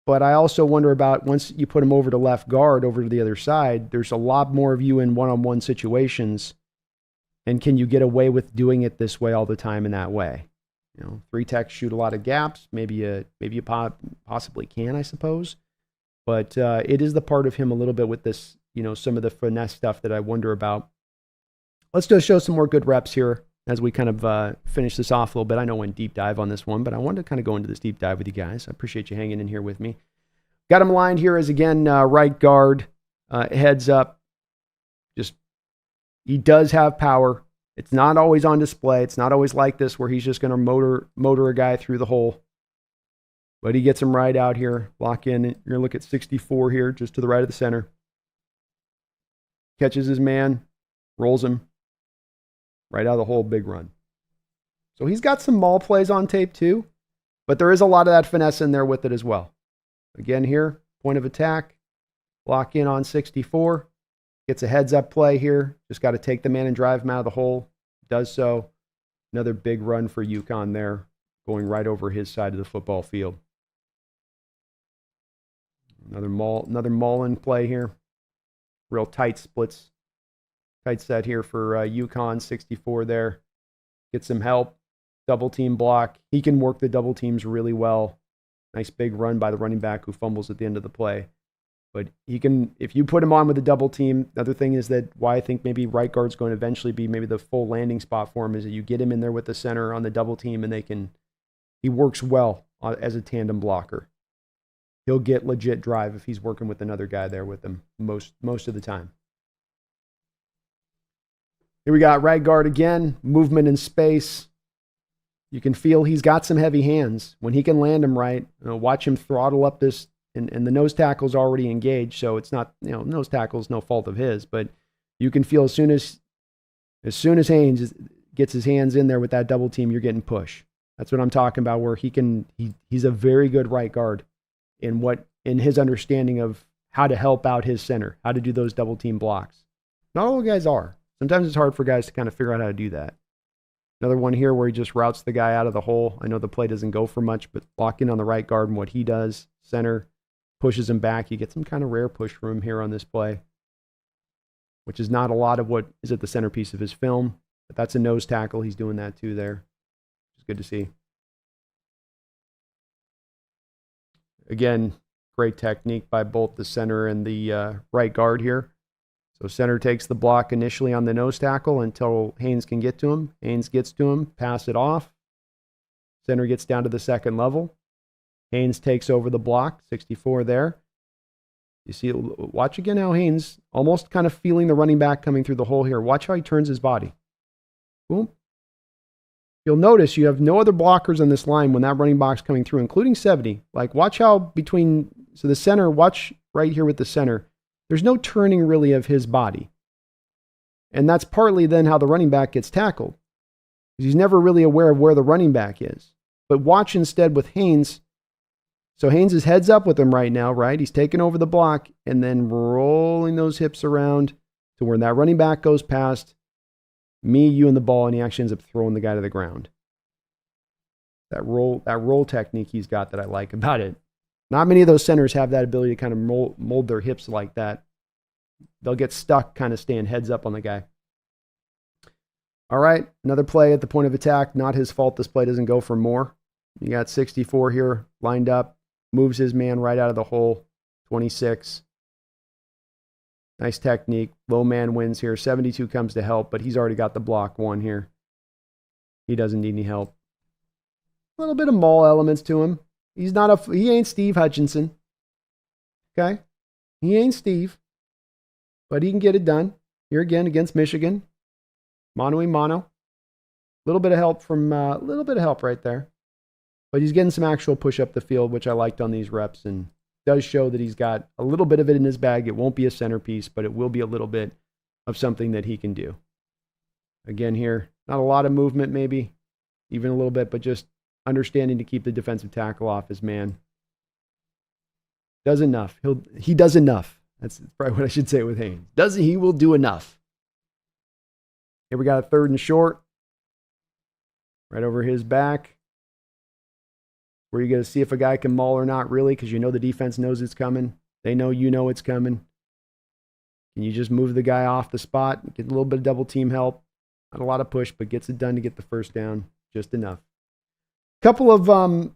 A: But I also wonder about once you put him over to left guard, over to the other side, there's a lot more of you in one-on-one situations. And can you get away with doing it this way all the time in that way? You know, 3 techs shoot a lot of gaps. Maybe you possibly can, I suppose. But it is the part of him a little bit with this, you know, some of the finesse stuff that I wonder about. Let's just show some more good reps here as we kind of finish this off a little bit. I know I went deep dive on this one, but I wanted to kind of go into this deep dive with you guys. I appreciate you hanging in here with me. Got him lined here as, again, right guard, heads up. Just, he does have power. It's not always on display. It's not always like this where he's just going to motor a guy through the hole. But he gets him right out here. Lock in. You're going to look at 64 here, just to the right of the center. Catches his man, rolls him right out of the hole, big run. So he's got some maul plays on tape too, but there is a lot of that finesse in there with it as well. Again here, point of attack, lock in on 64. Gets a heads up play here. Just got to take the man and drive him out of the hole. Does so. Another big run for UConn there, going right over his side of the football field. Another maul in play here. Real tight splits. Tight set here for UConn, 64 there. Get some help. Double team block. He can work the double teams really well. Nice big run by the running back who fumbles at the end of the play. But he can, if you put him on with a double team, the other thing is that why I think maybe right guard's going to eventually be maybe the full landing spot for him is that you get him in there with the center on the double team and he works well as a tandem blocker. He'll get legit drive if he's working with another guy there with him most of the time. Here we got right guard again, movement in space. You can feel he's got some heavy hands. When he can land them right, watch him throttle up this, and the nose tackle's already engaged, so it's not, nose tackle's no fault of his, but you can feel as soon as Haynes gets his hands in there with that double team, you're getting push. That's what I'm talking about, where he's a very good right guard in his understanding of how to help out his center, how to do those double team blocks. Not all guys are. Sometimes it's hard for guys to kind of figure out how to do that. Another one here where he just routes the guy out of the hole. I know the play doesn't go for much, but lock in on the right guard and what he does. Center pushes him back. You get some kind of rare push from him here on this play, which is not a lot of what is at the centerpiece of his film, but that's a nose tackle. He's doing that too there. It's good to see. Again, great technique by both the center and the right guard here. So center takes the block initially on the nose tackle until Haynes can get to him. Haynes gets to him, pass it off. Center gets down to the second level. Haynes takes over the block, 64 there. You see, watch again how Haynes almost kind of feeling the running back coming through the hole here. Watch how he turns his body. Boom. You'll notice you have no other blockers on this line when that running back's coming through, including 70. Like, watch how so the center, watch right here with the center. There's no turning really of his body. And that's partly then how the running back gets tackled. He's never really aware of where the running back is. But watch instead with Haynes. So Haynes is heads up with him right now, right? He's taking over the block and then rolling those hips around to where that running back goes past me, you, and the ball, and he actually ends up throwing the guy to the ground. That roll technique he's got that I like about it. Not many of those centers have that ability to kind of mold their hips like that. They'll get stuck kind of staying heads up on the guy. All right, another play at the point of attack. Not his fault this play doesn't go for more. You got 64 here lined up. Moves his man right out of the hole. 26. Nice technique. Low man wins here. 72 comes to help, but he's already got the block one here. He doesn't need any help. A little bit of maul elements to him. He ain't Steve Hutchinson. Okay? He ain't Steve. But he can get it done. Here again against Michigan. Mano a mano. A little bit of help right there. But he's getting some actual push up the field, which I liked on these reps, and does show that he's got a little bit of it in his bag. It won't be a centerpiece, but it will be a little bit of something that he can do. Again here, not a lot of movement maybe, even a little bit, but just understanding to keep the defensive tackle off his man. Does enough. He does enough. That's probably what I should say with Haynes. He will do enough. Here we got a 3rd and short. Right over his back. Where you're going to see if a guy can maul or not, really, because you know the defense knows it's coming. They know you know it's coming. Can you just move the guy off the spot, get a little bit of double team help? Not a lot of push, but gets it done to get the first down. Just enough. Couple of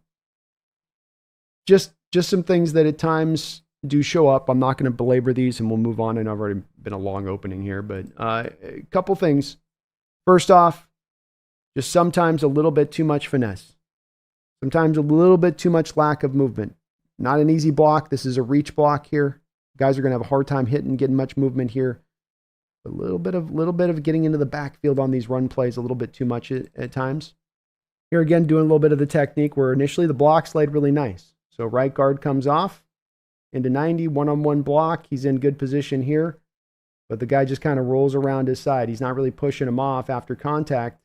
A: just some things that at times do show up. I'm not going to belabor these, and we'll move on. And I've already been a long opening here, but a couple things. First off, just sometimes a little bit too much finesse. Sometimes a little bit too much lack of movement. Not an easy block. This is a reach block here. Guys are going to have a hard time hitting, getting much movement here. A little bit of getting into the backfield on these run plays, a little bit too much at times. Here again, doing a little bit of the technique where initially the block's laid really nice. So right guard comes off into 90, one-on-one block. He's in good position here, but the guy just kind of rolls around his side. He's not really pushing him off after contact.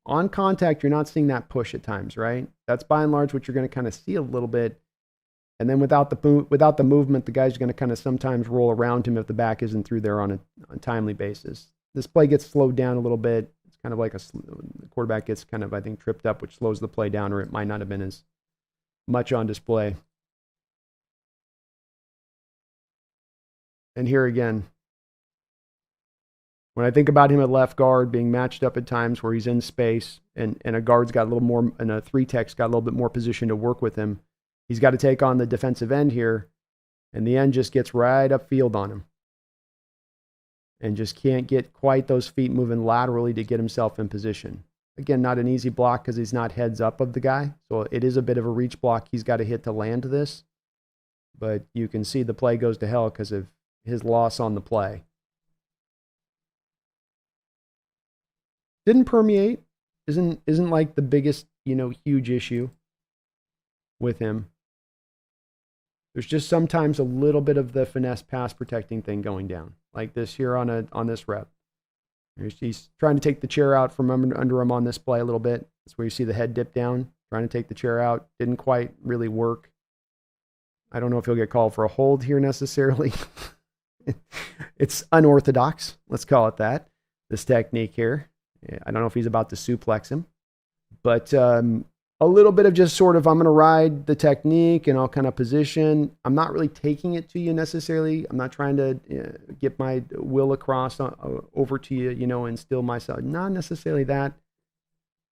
A: On contact, you're not seeing that push at times, right? That's by and large what you're going to kind of see a little bit. And then without the movement, the guy's going to kind of sometimes roll around him if the back isn't through there on a timely basis. This play gets slowed down a little bit. It's kind of like the quarterback gets kind of, I think, tripped up, which slows the play down, or it might not have been as much on display. And here again, when I think about him at left guard being matched up at times where he's in space and a guard's got a little more, and a 3-tech's got a little bit more position to work with him, he's got to take on the defensive end here, and the end just gets right upfield on him and just can't get quite those feet moving laterally to get himself in position. Again, not an easy block because he's not heads up of the guy, so it is a bit of a reach block he's got to hit to land this, but you can see the play goes to hell because of his loss on the play. Didn't permeate, isn't like the biggest, huge issue with him. There's just sometimes a little bit of the finesse pass protecting thing going down, like this here on this rep. He's trying to take the chair out from under him on this play a little bit. That's where you see the head dip down, trying to take the chair out. Didn't quite really work. I don't know if he'll get called for a hold here necessarily. It's unorthodox, let's call it that, this technique here. I don't know if he's about to suplex him, but a little bit of just sort of, I'm going to ride the technique and I'll kind of position. I'm not really taking it to you necessarily. I'm not trying to get my will across over to you, and still myself. Not necessarily that.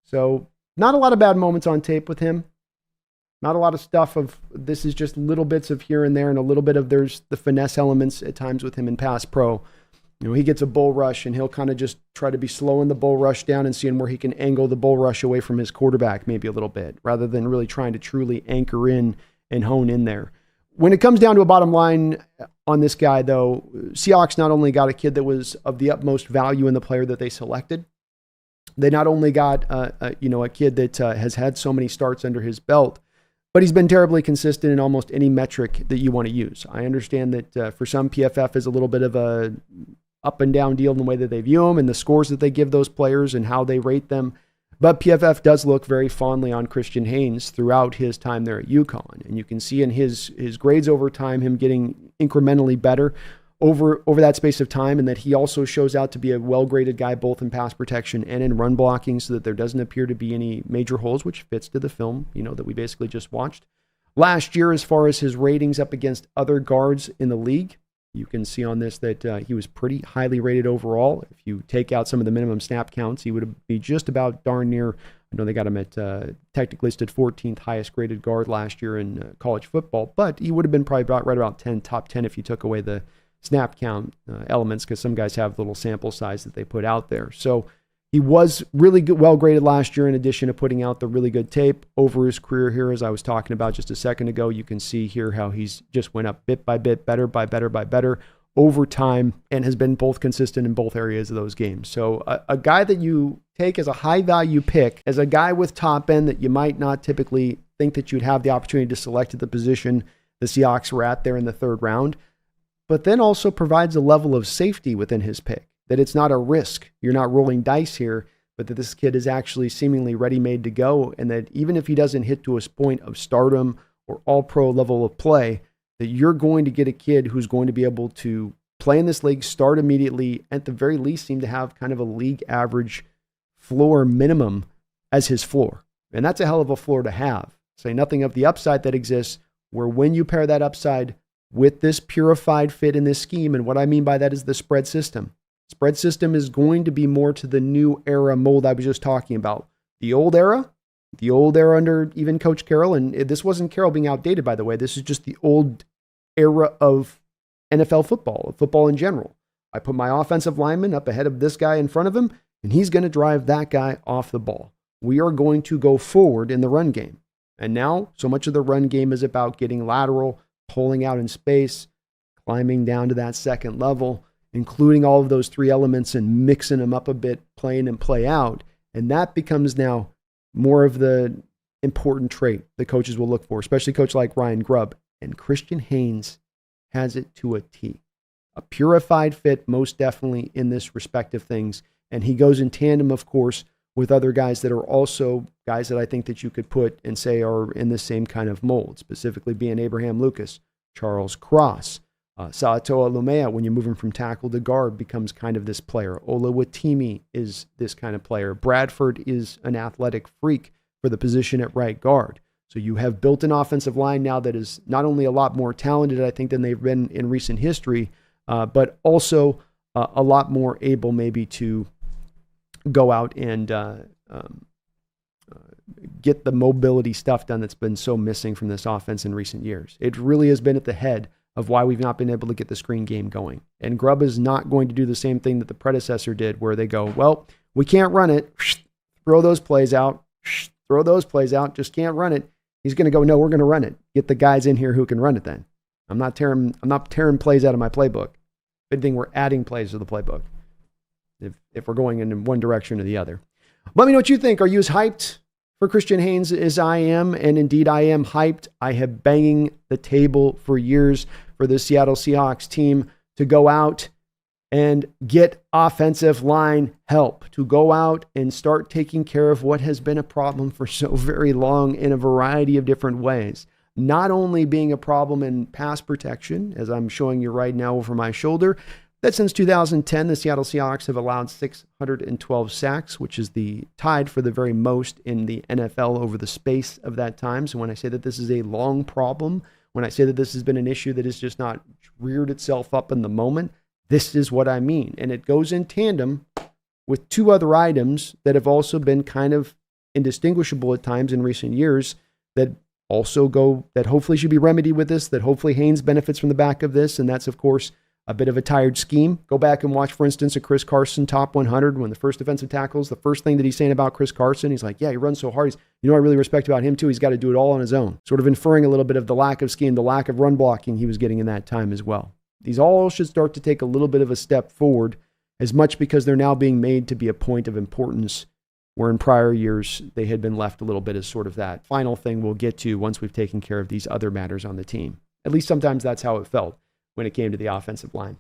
A: So not a lot of bad moments on tape with him. Not a lot of stuff of, this is just little bits of here and there, and a little bit of, there's the finesse elements at times with him in pass pro. He gets a bull rush and he'll kind of just try to be slowing the bull rush down and seeing where he can angle the bull rush away from his quarterback maybe a little bit, rather than really trying to truly anchor in and hone in there. When it comes down to a bottom line on this guy, though, Seahawks not only got a kid that was of the utmost value in the player that they selected, they not only got a kid that has had so many starts under his belt, but he's been terribly consistent in almost any metric that you want to use. I understand that for some, PFF is a little bit of a up and down deal in the way that they view them and the scores that they give those players and how they rate them. But PFF does look very fondly on Christian Haynes throughout his time there at UConn. And you can see in his grades over time, him getting incrementally better over that space of time, and that he also shows out to be a well-graded guy both in pass protection and in run blocking, so that there doesn't appear to be any major holes, which fits to the film, that we basically just watched. Last year, as far as his ratings up against other guards in the league, you can see on this that he was pretty highly rated overall. If you take out some of the minimum snap counts, he would be just about darn near. I know they got him at technically listed 14th highest graded guard last year in college football, but he would have been probably right about top 10 if you took away the snap count elements, because some guys have little sample size that they put out there. So He was really good, well graded last year, in addition to putting out the really good tape over his career here. As I was talking about just a second ago, you can see here how he's just went up bit by bit, better by better over time, and has been both consistent in both areas of those games. So a guy that you take as a high value pick, as a guy with top end that you might not typically think that you'd have the opportunity to select at the position the Seahawks were at there in the third round, but then also provides a level of safety within his pick, that it's not a risk. You're not rolling dice here, but that this kid is actually seemingly ready-made to go, and that even if he doesn't hit to a point of stardom or all-pro level of play, that you're going to get a kid who's going to be able to play in this league, start immediately, at the very least seem to have kind of a league average floor minimum as his floor. And that's a hell of a floor to have. Say nothing of the upside that exists, where when you pair that upside with this purified fit in this scheme, and what I mean by that is the spread system. Spread system is going to be more to the new era mold I was just talking about. The old era under even Coach Carroll, and this wasn't Carroll being outdated, by the way. This is just the old era of NFL football in general. I put my offensive lineman up ahead of this guy in front of him, and he's going to drive that guy off the ball. We are going to go forward in the run game. And now, so much of the run game is about getting lateral, pulling out in space, climbing down to that second level, including all of those three elements and mixing them up a bit, playing and play out. And that becomes now more of the important trait the coaches will look for, especially a coach like Ryan Grubb. And Christian Haynes has it to a T. A purified fit, most definitely, in this respect of things. And he goes in tandem, of course, with other guys that are also guys that I think that you could put and say are in the same kind of mold, specifically being Abraham Lucas, Charles Cross, Sa'atoa Lumea, when you move him from tackle to guard, becomes kind of this player. Olawatimi is this kind of player. Bradford is an athletic freak for the position at right guard. So you have built an offensive line now that is not only a lot more talented, I think, than they've been in recent history, but also a lot more able maybe to go out and get the mobility stuff done that's been so missing from this offense in recent years. It really has been at the head of why we've not been able to get the screen game going. And Grubb is not going to do the same thing that the predecessor did, where they go, well, we can't run it. Throw those plays out. Just can't run it. He's going to go, no, we're going to run it. Get the guys in here who can run it then. I'm not tearing plays out of my playbook. If anything, we're adding plays to the playbook if we're going in one direction or the other. Let me know what you think. Are you as hyped for Christian Haynes as I am? And indeed, I am hyped. I have banging the table for years for the Seattle Seahawks team to go out and get offensive line help, to go out and start taking care of what has been a problem for so very long in a variety of different ways. Not only being a problem in pass protection, as I'm showing you right now over my shoulder, that since 2010, the Seattle Seahawks have allowed 612 sacks, which is the tied for the very most in the NFL over the space of that time. So when I say that this is a long problem, when I say that this has been an issue that has just not reared itself up in the moment, this is what I mean. And it goes in tandem with two other items that have also been kind of indistinguishable at times in recent years that also go, that hopefully should be remedied with this, that hopefully Haynes benefits from the back of this. And that's, of course, a bit of a tired scheme. Go back and watch, for instance, a Chris Carson top 100 when the first defensive tackles, the first thing that he's saying about Chris Carson, he's like, yeah, he runs so hard. You know what I really respect about him too? He's got to do it all on his own. Sort of inferring a little bit of the lack of scheme, the lack of run blocking he was getting in that time as well. These all should start to take a little bit of a step forward, as much because they're now being made to be a point of importance, where in prior years they had been left a little bit as sort of that final thing we'll get to once we've taken care of these other matters on the team. At least sometimes that's how it felt when it came to the offensive line.